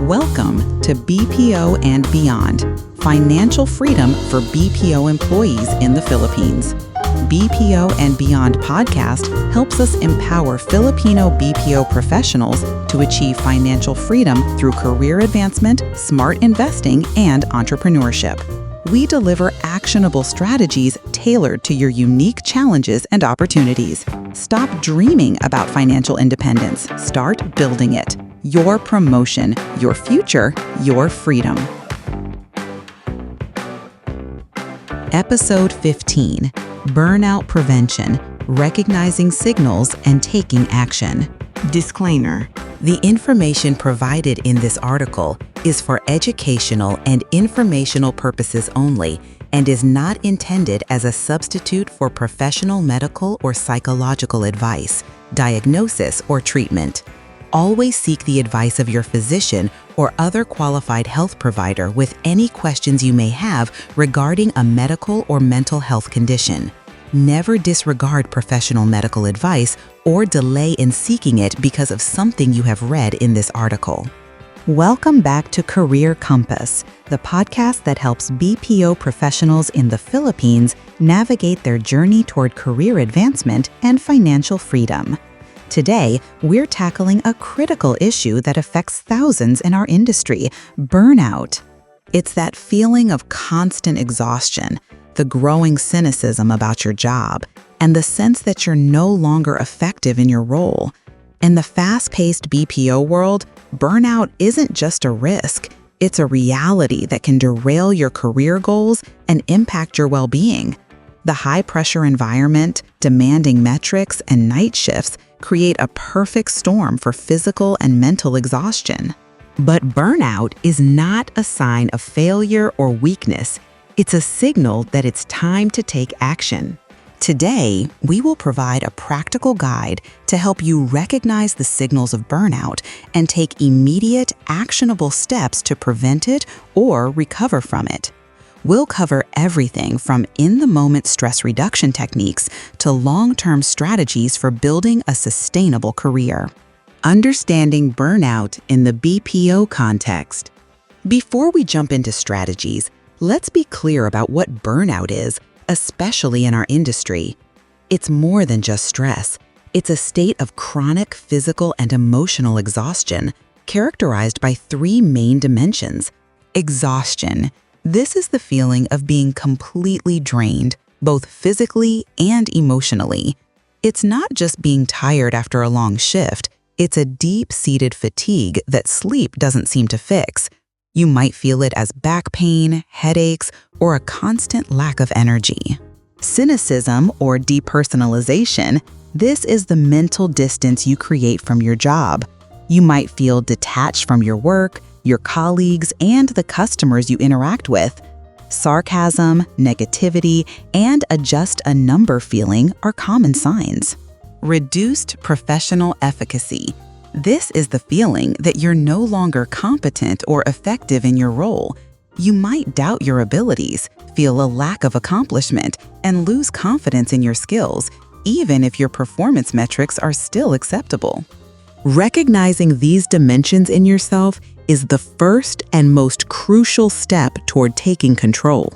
Welcome to BPO and Beyond, financial freedom for BPO employees in the Philippines. BPO and Beyond podcast helps us empower Filipino BPO professionals to achieve financial freedom through career advancement, smart investing, and entrepreneurship. We deliver actionable strategies tailored to your unique challenges and opportunities. Stop dreaming about financial independence. Start building it. Your promotion, your future, your freedom. Episode 15, Burnout Prevention, Recognizing Signals and Taking Action. Disclaimer: the information provided in this article is for educational and informational purposes only and is not intended as a substitute for professional medical or psychological advice, diagnosis, or treatment. Always seek the advice of your physician or other qualified health provider with any questions you may have regarding a medical or mental health condition. Never disregard professional medical advice or delay in seeking it because of something you have read in this article. Welcome back to Career Compass, the podcast that helps BPO professionals in the Philippines navigate their journey toward career advancement and financial freedom. Today, we're tackling a critical issue that affects thousands in our industry: burnout. It's that feeling of constant exhaustion, the growing cynicism about your job, and the sense that you're no longer effective in your role. In the fast-paced BPO world, burnout isn't just a risk, it's a reality that can derail your career goals and impact your well-being. The high-pressure environment, demanding metrics, and night shifts create a perfect storm for physical and mental exhaustion. But burnout is not a sign of failure or weakness. It's a signal that it's time to take action. Today, we will provide a practical guide to help you recognize the signals of burnout and take immediate, actionable steps to prevent it or recover from it. We'll cover everything from in-the-moment stress reduction techniques to long-term strategies for building a sustainable career. Understanding burnout in the BPO context. Before we jump into strategies, let's be clear about what burnout is, especially in our industry. It's more than just stress. It's a state of chronic physical and emotional exhaustion characterized by three main dimensions. Exhaustion. This is the feeling of being completely drained, both physically and emotionally. It's not just being tired after a long shift, it's a deep-seated fatigue that sleep doesn't seem to fix. You might feel it as back pain, headaches, or a constant lack of energy. Cynicism or depersonalization. This is the mental distance you create from your job. You might feel detached from your work, your colleagues, and the customers you interact with. Sarcasm, negativity, and a just a number feeling are common signs. Reduced professional efficacy. This is the feeling that you're no longer competent or effective in your role. You might doubt your abilities, feel a lack of accomplishment, and lose confidence in your skills, even if your performance metrics are still acceptable. Recognizing these dimensions in yourself is the first and most crucial step toward taking control.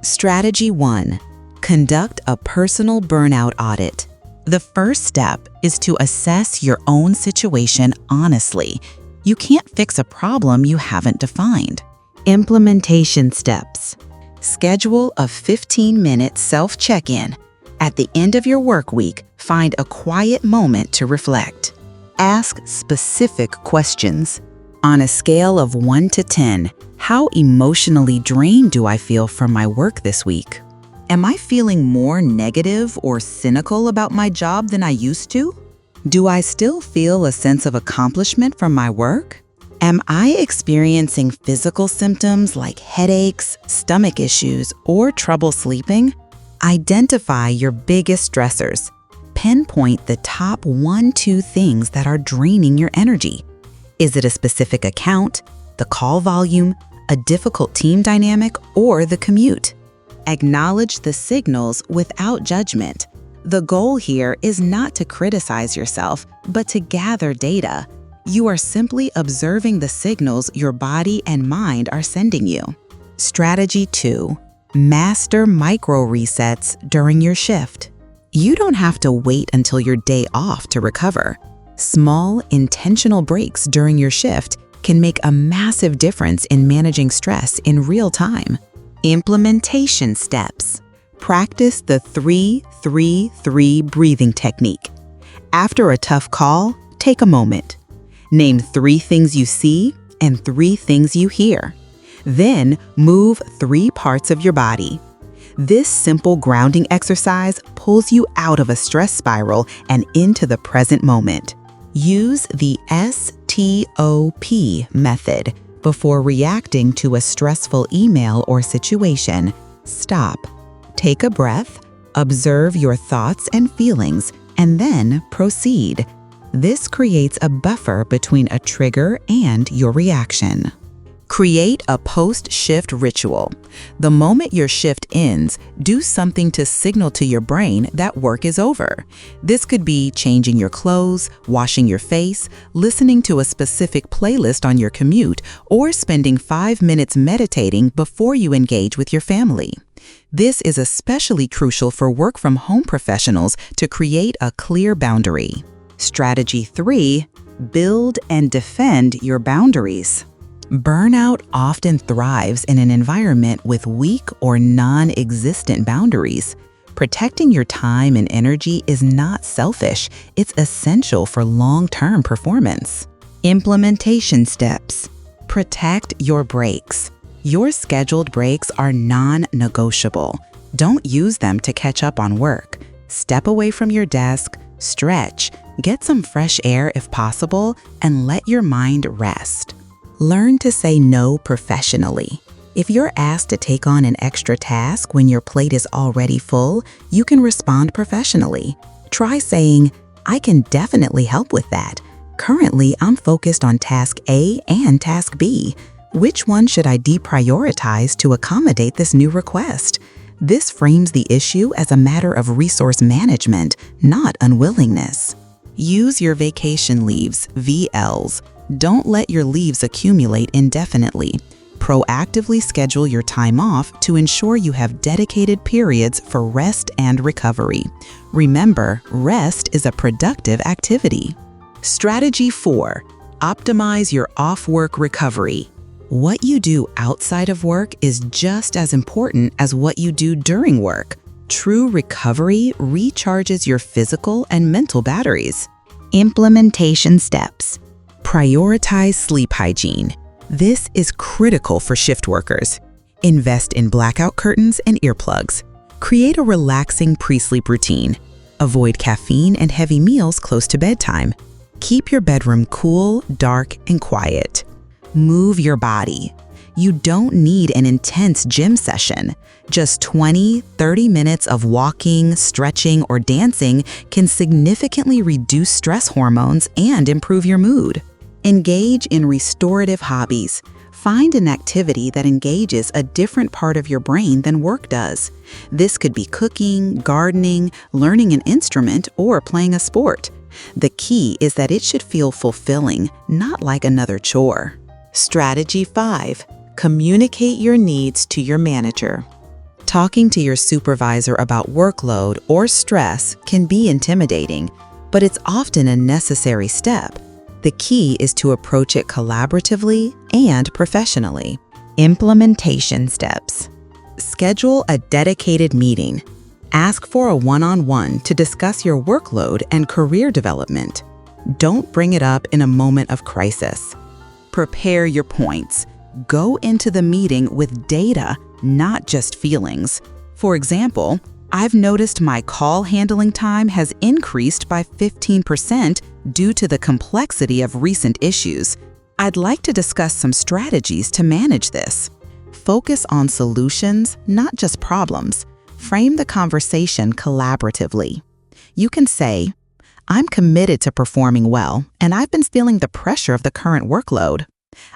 Strategy 1. Conduct a personal burnout audit. The first step is to assess your own situation honestly. You can't fix a problem you haven't defined. Implementation steps. Schedule a 15-minute self-check-in. At the end of your work week, find a quiet moment to reflect. Ask specific questions. On a scale of 1 to 10, how emotionally drained do I feel from my work this week? Am I feeling more negative or cynical about my job than I used to? Do I still feel a sense of accomplishment from my work? Am I experiencing physical symptoms like headaches, stomach issues, or trouble sleeping? Identify your biggest stressors. Pinpoint the top 1-2 things that are draining your energy. Is it a specific account, the call volume, a difficult team dynamic, or the commute? Acknowledge the signals without judgment. The goal here is not to criticize yourself, but to gather data. You are simply observing the signals your body and mind are sending you. Strategy 2. Master micro resets during your shift. You don't have to wait until your day off to recover. Small, intentional breaks during your shift can make a massive difference in managing stress in real time. Implementation steps. Practice the 3-3-3 breathing technique. After a tough call, take a moment. Name 3 things you see and 3 things you hear. Then move 3 parts of your body. This simple grounding exercise pulls you out of a stress spiral and into the present moment. Use the S.T.O.P method before reacting to a stressful email or situation. Stop. Take a breath, observe your thoughts and feelings, and then proceed. This creates a buffer between a trigger and your reaction. Create a post-shift ritual. The moment your shift ends, do something to signal to your brain that work is over. This could be changing your clothes, washing your face, listening to a specific playlist on your commute, or spending 5 minutes meditating before you engage with your family. This is especially crucial for work-from-home professionals to create a clear boundary. Strategy 3. Build and defend your boundaries. Burnout often thrives in an environment with weak or non-existent boundaries. Protecting your time and energy is not selfish, it's essential for long-term performance. Implementation steps. Protect your breaks. Your scheduled breaks are non-negotiable. Don't use them to catch up on work. Step away from your desk, stretch, get some fresh air if possible, and let your mind rest. Learn to say no professionally. If you're asked to take on an extra task when your plate is already full, you can respond professionally. Try saying, "I can definitely help with that. Currently, I'm focused on task A and task B. Which one should I deprioritize to accommodate this new request?" This frames the issue as a matter of resource management, not unwillingness. Use your vacation leaves, VLs. Don't let your leaves accumulate indefinitely. Proactively schedule your time off to ensure you have dedicated periods for rest and recovery. Remember, rest is a productive activity. Strategy 4. Optimize your off-work recovery. What you do outside of work is just as important as what you do during work. True recovery recharges your physical and mental batteries. Implementation steps. Prioritize sleep hygiene. This is critical for shift workers. Invest in blackout curtains and earplugs. Create a relaxing pre-sleep routine. Avoid caffeine and heavy meals close to bedtime. Keep your bedroom cool, dark, and quiet. Move your body. You don't need an intense gym session. Just 20-30 minutes of walking, stretching, or dancing can significantly reduce stress hormones and improve your mood. Engage in restorative hobbies. Find an activity that engages a different part of your brain than work does. This could be cooking, gardening, learning an instrument, or playing a sport. The key is that it should feel fulfilling, not like another chore. Strategy 5. Communicate your needs to your manager. Talking to your supervisor about workload or stress can be intimidating, but it's often a necessary step. The key is to approach it collaboratively and professionally. Implementation steps. Schedule a dedicated meeting. Ask for a one-on-one to discuss your workload and career development. Don't bring it up in a moment of crisis. Prepare your points. Go into the meeting with data, not just feelings. For example, I've noticed my call handling time has increased by 15% due to the complexity of recent issues. I'd like to discuss some strategies to manage this. Focus on solutions, not just problems. Frame the conversation collaboratively. You can say, "I'm committed to performing well, and I've been feeling the pressure of the current workload.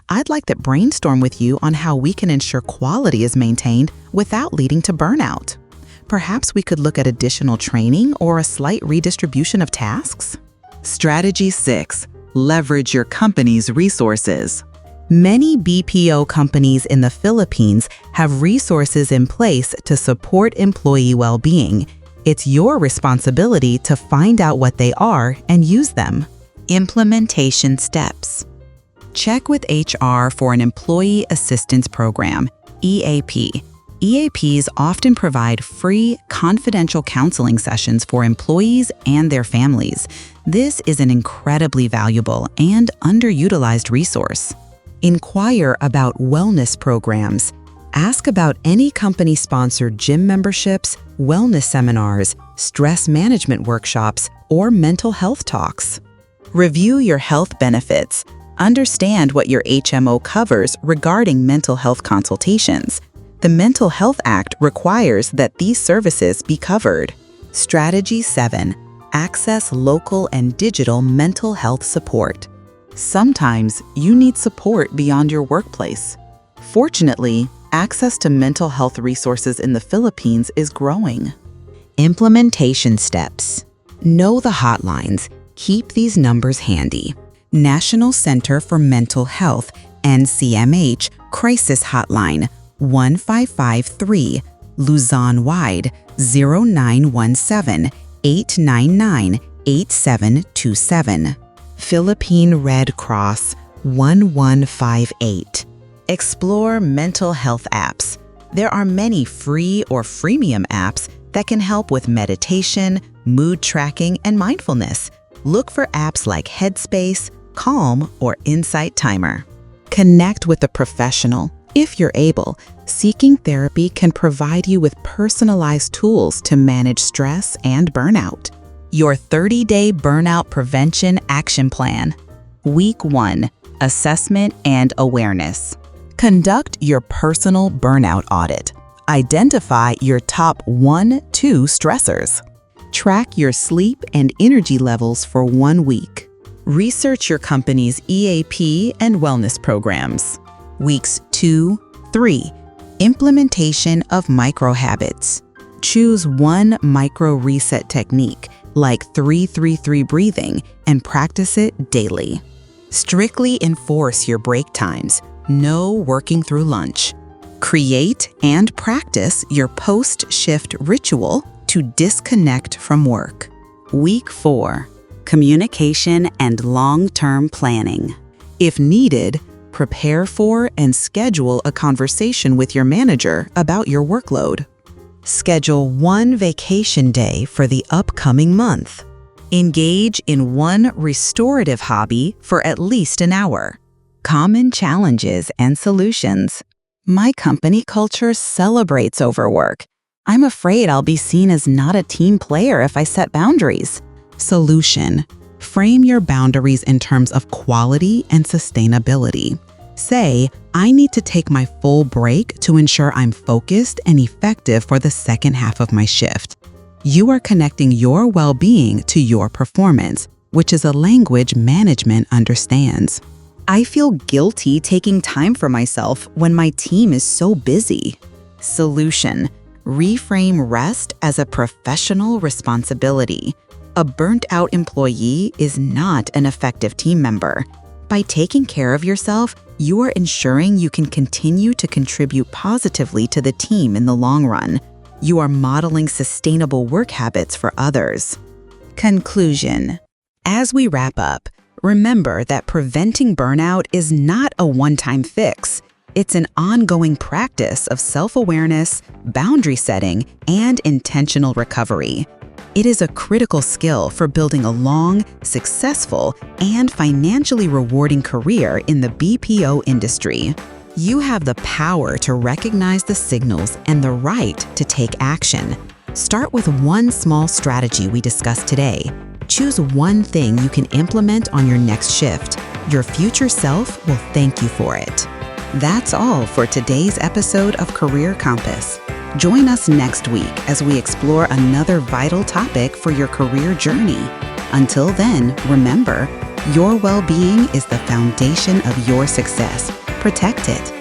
I'd like to brainstorm with you on how we can ensure quality is maintained without leading to burnout." Perhaps we could look at additional training or a slight redistribution of tasks? Strategy 6. Leverage your company's resources. Many BPO companies in the Philippines have resources in place to support employee well-being. It's your responsibility to find out what they are and use them. Implementation steps. Check with HR for an Employee Assistance Program, EAP. EAPs often provide free, confidential counseling sessions for employees and their families. This is an incredibly valuable and underutilized resource. Inquire about wellness programs. Ask about any company-sponsored gym memberships, wellness seminars, stress management workshops, or mental health talks. Review your health benefits. Understand what your HMO covers regarding mental health consultations. The Mental Health Act requires that these services be covered. Strategy 7. Access local and digital mental health support. Sometimes you need support beyond your workplace. Fortunately, access to mental health resources in the Philippines is growing. Implementation steps. Know the hotlines. Keep these numbers handy. National Center for Mental Health, NCMH, Crisis Hotline, 1553, Luzon-wide, 0917-899-8727. Philippine Red Cross, 1158. Explore mental health apps. There are many free or freemium apps that can help with meditation, mood tracking, and mindfulness. Look for apps like Headspace, Calm, or Insight Timer. Connect with a professional. If you're able, seeking therapy can provide you with personalized tools to manage stress and burnout. Your 30-day burnout prevention action plan. Week 1. Assessment and awareness. Conduct your personal burnout audit. Identify your top 1-2 stressors. Track your sleep and energy levels for 1 week. Research your company's EAP and wellness programs. Weeks 2-3. Implementation of micro-habits. Choose one micro-reset technique, like 3-3-3 breathing, and practice it daily. Strictly enforce your break times. No working through lunch. Create and practice your post-shift ritual to disconnect from work. Week 4. Communication and long-term planning. If needed, prepare for and schedule a conversation with your manager about your workload. Schedule one vacation day for the upcoming month. Engage in one restorative hobby for at least an hour. Common challenges and solutions. My company culture celebrates overwork. I'm afraid I'll be seen as not a team player if I set boundaries. Solution. Frame your boundaries in terms of quality and sustainability. Say, I need to take my full break to ensure I'm focused and effective for the second half of my shift. You are connecting your well-being to your performance, which is a language management understands. I feel guilty taking time for myself when my team is so busy. Solution. Reframe rest as a professional responsibility. A burnt-out employee is not an effective team member. By taking care of yourself, you are ensuring you can continue to contribute positively to the team in the long run. You are modeling sustainable work habits for others. Conclusion. As we wrap up, remember that preventing burnout is not a one-time fix. It's an ongoing practice of self-awareness, boundary setting, and intentional recovery. It is a critical skill for building a long, successful, and financially rewarding career in the BPO industry. You have the power to recognize the signals and the right to take action. Start with one small strategy we discussed today. Choose one thing you can implement on your next shift. Your future self will thank you for it. That's all for today's episode of Career Compass. Join us next week as we explore another vital topic for your career journey. Until then, remember, your well-being is the foundation of your success. Protect it.